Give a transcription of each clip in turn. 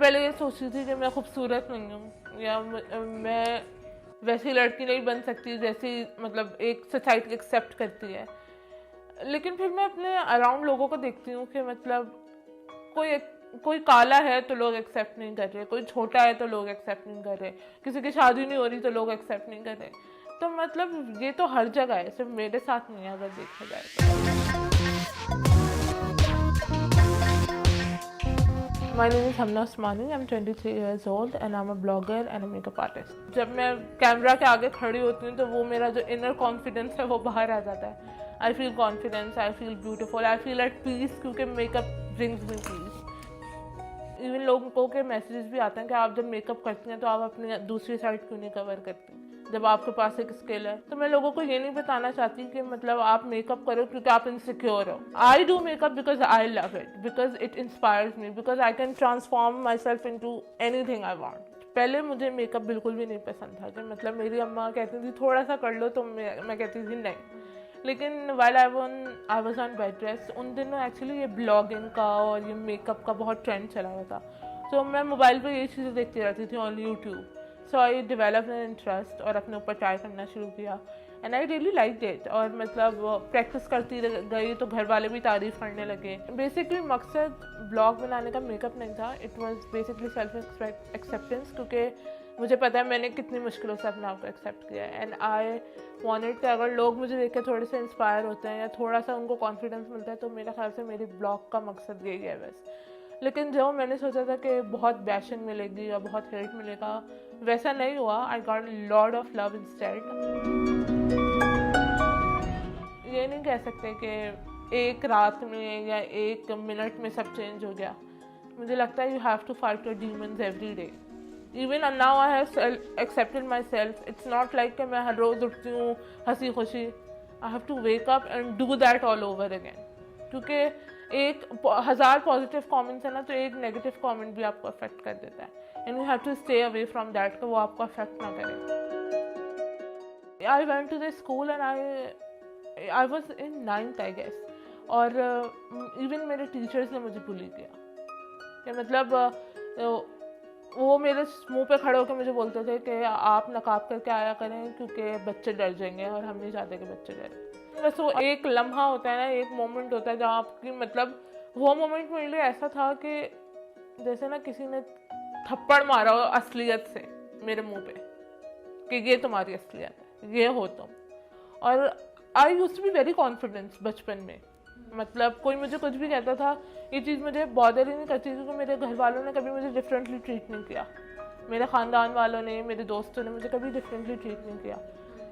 पहले ये सोचती थी कि मैं खूबसूरत नहीं हूँ या मैं वैसी लड़की नहीं बन सकती जैसी मतलब एक सोसाइटी एक्सेप्ट करती है। लेकिन फिर मैं अपने अराउंड लोगों को देखती हूँ कि मतलब कोई कोई काला है तो लोग एक्सेप्ट नहीं कर रहे, कोई छोटा है तो लोग एक्सेप्ट नहीं कर रहे, किसी की शादी नहीं हो रही तो लोग एक्सेप्ट नहीं कर रहे। तो मतलब ये तो हर जगह है, सिर्फ मेरे साथ नहीं है अगर देखा जाए तो। My name is Hamna Usmani. I'm 23 years old and I'm a blogger and a makeup artist. जब मैं कैमरा के आगे खड़ी होती हूँ तो वो मेरा जो इनर कॉन्फिडेंस है वो बाहर आ जाता है। I feel confidence, I feel beautiful, I feel at peace क्योंकि makeup brings me peace. Even लोगों के मैसेजेस भी आते हैं कि आप जब मेकअप करती हैं तो आप अपनी दूसरी साइड क्यों नहीं कवर करती जब आपके पास एक स्किल है। तो मैं लोगों को ये नहीं बताना चाहती कि मतलब आप मेकअप करो क्योंकि आप इनसिक्योर हो। I do makeup because I love it, because it inspires me, because I can transform myself into anything I want. पहले मुझे मेकअप बिल्कुल भी नहीं पसंद था कि मतलब मेरी अम्मा कहती थी थोड़ा सा कर लो तो मैं कहती थी नहीं। लेकिन while I was on bed rest उन दिनों एक्चुअली ये ब्लॉगिंग का और ये मेकअप का बहुत ट्रेंड चला हुआ था। तो मैं मोबाइल पे ये चीज़ें देखती रहती थी on YouTube. So I develop an interest और अपने ऊपर ट्राई करना शुरू किया and I really like it. और मतलब प्रैक्टिस करती गई तो घर वाले भी तारीफ़ करने लगे। बेसिकली मकसद ब्लॉग बनाने का मेकअप नहीं था, it was basically self acceptance, क्योंकि मुझे पता है मैंने कितनी मुश्किलों से अपने आप को एक्सेप्ट किया है। एंड आई वांटेड कि अगर लोग मुझे देख के थोड़े से इंस्पायर होते हैं या थोड़ा सा उनको कॉन्फिडेंस मिलता है तो मेरे ख्याल से मेरी ब्लॉग का मकसद यही है बस। लेकिन जो मैंने सोचा था कि बहुत बैशिंग मिलेगी या बहुत हेट मिलेगा, वैसा नहीं हुआ। I got lot of love instead. ये नहीं कह सकते कि एक रात में या एक मिनट में सब चेंज हो गया। मुझे लगता है you have to fight your demons every day. Even now I have accepted myself. It's not like कि मैं हर रोज़ उठती हूँ हंसी खुशी। I have to wake up and do that all over again. क्योंकि एक 1000 पॉजिटिव कमेंट्स है ना तो एक नेगेटिव कमेंट भी आपको अफेक्ट कर देता है and you have to stay away from that कि वो आपको अफेक्ट ना करे। I went to the school and I was in 9th I guess. और इवन मेरे टीचर्स ने मुझे बुली किया कि मतलब वो मेरे मुंह पे खड़े होकर मुझे बोलते थे कि आप नकाब करके आया करें क्योंकि बच्चे डर जाएंगे और हम नहीं चाहते कि बच्चे डरें। बस वो एक लम्हा होता है ना, एक मोमेंट होता है जहाँ आपकी मतलब वो मोमेंट मेरे लिए ऐसा था कि जैसे ना किसी ने थप्पड़ मारा हो असलियत से मेरे मुंह पे कि ये तुम्हारी असलियत है, ये हो तुम। और I used to be very confidence बचपन में, मतलब कोई मुझे कुछ भी कहता था ये चीज़ मुझे बॉदर ही नहीं करती क्योंकि मेरे घर वालों ने कभी मुझे डिफरेंटली ट्रीट नहीं किया, मेरे ख़ानदान वालों ने, मेरे दोस्तों ने मुझे कभी डिफरेंटली ट्रीट नहीं किया।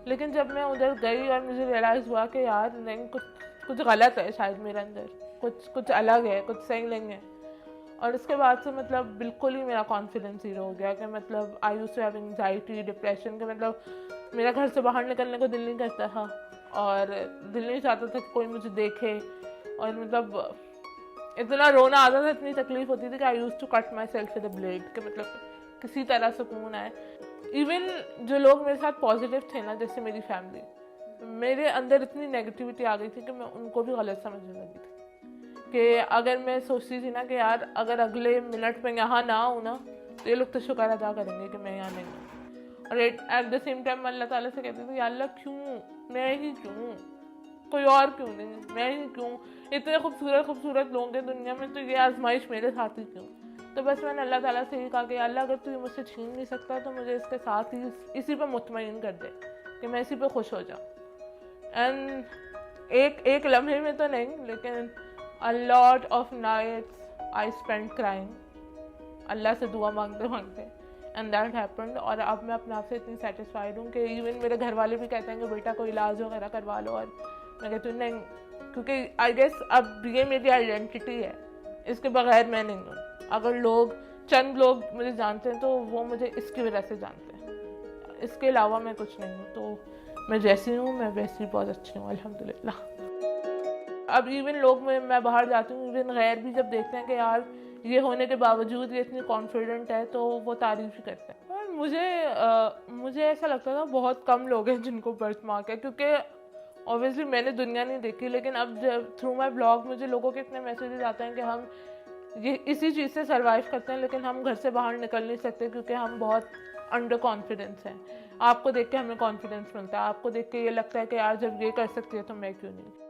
लेकिन जब मैं उधर गई और मुझे रियलाइज़ हुआ कि यार नहीं, कुछ गलत है शायद मेरे अंदर, कुछ अलग है, कुछ सही नहीं है। और उसके बाद से मतलब बिल्कुल ही मेरा कॉन्फिडेंस ज़ीरो हो गया कि मतलब I used to have anxiety, depression के मतलब मेरा घर से बाहर निकलने को दिल नहीं करता था और दिल नहीं चाहता था कि कोई मुझे देखे। और मतलब इतना रोना आता था, इतनी तकलीफ होती थी कि I used to cut myself with a blade कि मतलब किसी तरह सुकून आए। इवन जो लोग मेरे साथ पॉजिटिव थे ना, जैसे मेरी फैमिली, मेरे अंदर इतनी नेगेटिविटी आ गई थी कि मैं उनको भी गलत समझने लगी थी कि अगर मैं सोचती थी ना कि यार अगर अगले मिनट में यहाँ ना आऊँ ना तो ये लोग तो शुक्र अदा करेंगे कि मैं यहाँ नहीं हूँ। और एट द सेम टाइम अल्लाह ताला से कहती थी या अल्लाह क्यों, मैं ही क्यों, कोई और क्यों नहीं, मैं ही क्यों, इतने खूबसूरत लोग हैं दुनिया में तो ये आजमाइश मेरे साथ ही क्यों। तो बस मैंने अल्लाह ताला से ही कहा कि अल्लाह अगर तू मुझसे छीन नहीं सकता तो मुझे इसके साथ ही इसी पे मुतमईन कर दे कि मैं इसी पे खुश हो जाऊँ। एंड एक लम्हे में तो नहीं, लेकिन a lot of nights I spend crying, Allah से दुआ मांगते मांगते, एंड दैट हैपेंड। और अब मैं अपने आप से इतनी सेटिस्फाइड हूँ कि इवन मेरे घर वाले भी कहते हैं कि बेटा कोई इलाज वगैरह करवा लो। और मैं कहती हूँ नहीं, क्योंकि आई गेस अब ये मेरी आइडेंटिटी है, इसके बगैर मैं नहीं हूँ। अगर चंद लोग मुझे जानते हैं तो वो मुझे इसकी वजह से जानते हैं, इसके अलावा मैं कुछ नहीं हूँ। तो मैं जैसी हूँ मैं वैसी बहुत अच्छी हूँ अल्हम्दुलिल्लाह। अब इवन लोग मैं बाहर जाती हूँ, इवन गैर भी जब देखते हैं कि यार ये होने के बावजूद ये इतनी कॉन्फिडेंट है तो वो तारीफ ही करते हैं। और मुझे ऐसा लगता था बहुत कम लोग हैं जिनको बर्थ मार्क है, क्योंकि ऑब्वियसली मैंने दुनिया नहीं देखी। लेकिन अब जब थ्रू माई ब्लॉग मुझे लोगों के इतने मैसेजेस आते हैं कि हम ये इसी चीज़ से सर्वाइव करते हैं, लेकिन हम घर से बाहर निकल नहीं सकते क्योंकि हम बहुत अंडर कॉन्फिडेंस हैं। आपको देख के हमें कॉन्फिडेंस मिलता है, आपको देख के ये लगता है कि यार जब ये कर सकती है तो मैं क्यों नहीं।